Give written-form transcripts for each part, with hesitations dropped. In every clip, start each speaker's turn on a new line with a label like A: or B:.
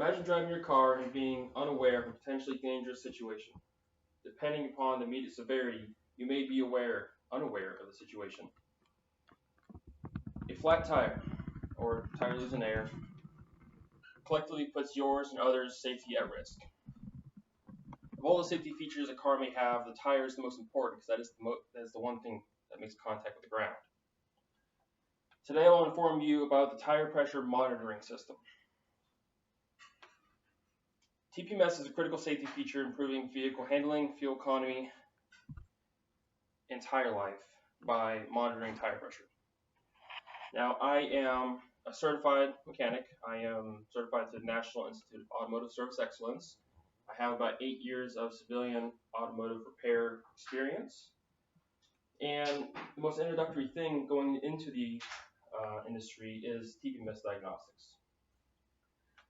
A: Imagine driving your car and being unaware of a potentially dangerous situation. Depending upon the immediate severity, you may be unaware of the situation. A flat tire, or tire losing air, collectively puts yours and others' safety at risk. Of all the safety features a car may have, the tire is the most important because that is the one thing that makes contact with the ground. Today I will inform you about the tire pressure monitoring system. TPMS is a critical safety feature improving vehicle handling, fuel economy, and tire life by monitoring tire pressure. Now, I am a certified mechanic. I am certified to the National Institute of Automotive Service Excellence. I have about 8 years of civilian automotive repair experience. And the most introductory thing going into the industry is TPMS diagnostics.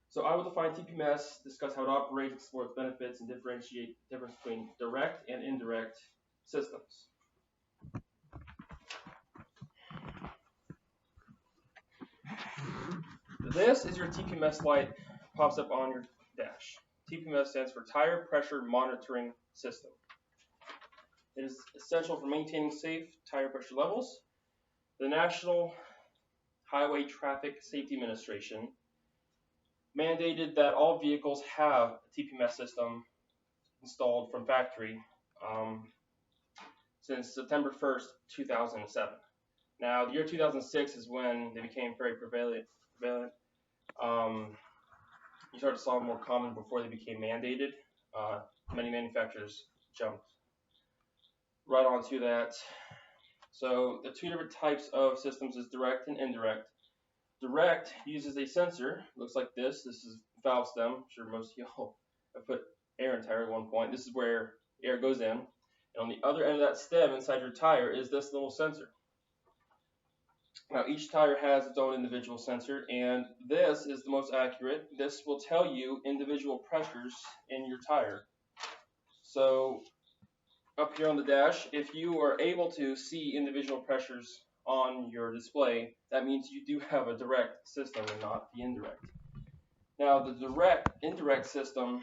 A: So I will define TPMS, discuss how it operates, explore its benefits, and differentiate the difference between direct and indirect systems. This is your TPMS light, pops up on your dash. TPMS stands for Tire Pressure Monitoring System. It is essential for maintaining safe tire pressure levels. The National Highway Traffic Safety Administration mandated that all vehicles have a TPMS system installed from factory since September 1st, 2007. Now, the year 2006 is when they became very prevalent. You started to saw them more common before they became mandated. Many manufacturers jumped right onto that. So the two different types of systems is direct and indirect. Direct uses a sensor, looks like this. This is valve stem. I'm sure most of y'all have put air in tire at one point. This is where air goes in. And on the other end of that stem inside your tire is this little sensor. Now each tire has its own individual sensor, and this is the most accurate. This will tell you individual pressures in your tire. So up here on the dash, if you are able to see individual pressures on your display, that means you do have a direct system and not the indirect. Now the indirect system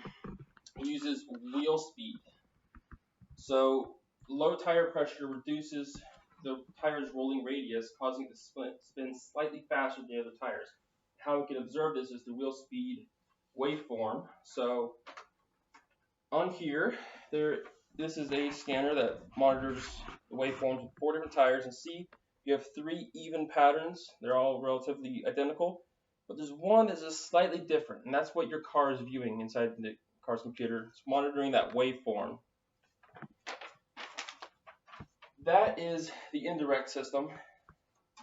A: uses wheel speed. So low tire pressure reduces the tire's rolling radius, causing it to spin slightly faster than the other tires. How we can observe this is the wheel speed waveform. So on here, this is a scanner that monitors the waveforms of 4 different tires, and see you have 3 even patterns. They're all relatively identical, but there's one that is slightly different, and that's what your car is viewing inside the car's computer. It's monitoring that waveform. That is the indirect system,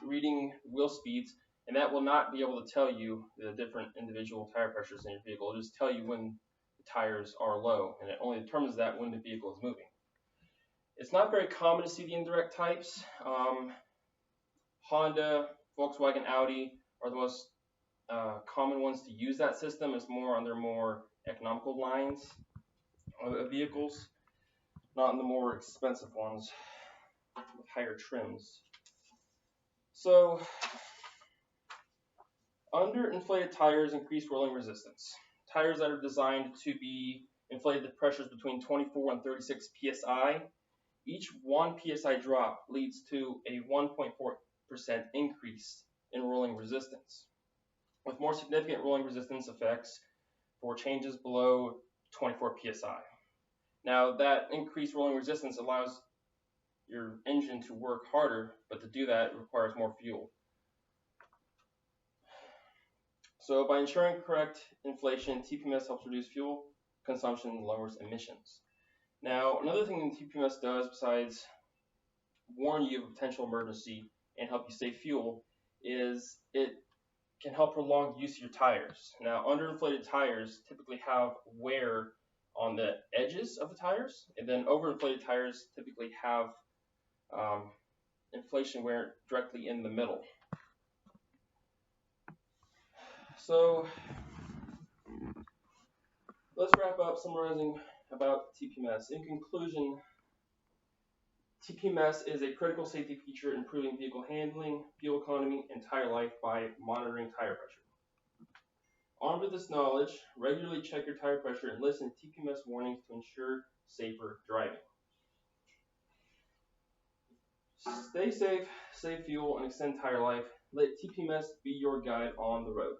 A: reading wheel speeds, and that will not be able to tell you the different individual tire pressures in your vehicle. It'll just tell you when the tires are low, and it only determines that when the vehicle is moving. It's not very common to see the indirect types. Honda, Volkswagen, Audi are the most common ones to use that system. It's more on their more economical lines of vehicles, not in the more expensive ones with higher trims. So, underinflated tires increase rolling resistance. Tires that are designed to be inflated at pressures between 24 and 36 psi. Each 1 psi drop leads to a 1.4% increase in rolling resistance, with more significant rolling resistance effects for changes below 24 psi. Now, that increased rolling resistance allows your engine to work harder, but to do that, it requires more fuel. So by ensuring correct inflation, TPMS helps reduce fuel consumption and lowers emissions. Now, another thing that TPMS does, besides warn you of a potential emergency and help you save fuel, is it can help prolong the use of your tires. Now, underinflated tires typically have wear on the edges of the tires, and then overinflated tires typically have inflation wear directly in the middle. So let's wrap up summarizing about TPMS. In conclusion, TPMS is a critical safety feature improving vehicle handling, fuel economy, and tire life by monitoring tire pressure. Armed with this knowledge, regularly check your tire pressure and listen to TPMS warnings to ensure safer driving. Stay safe, save fuel, and extend tire life. Let TPMS be your guide on the road.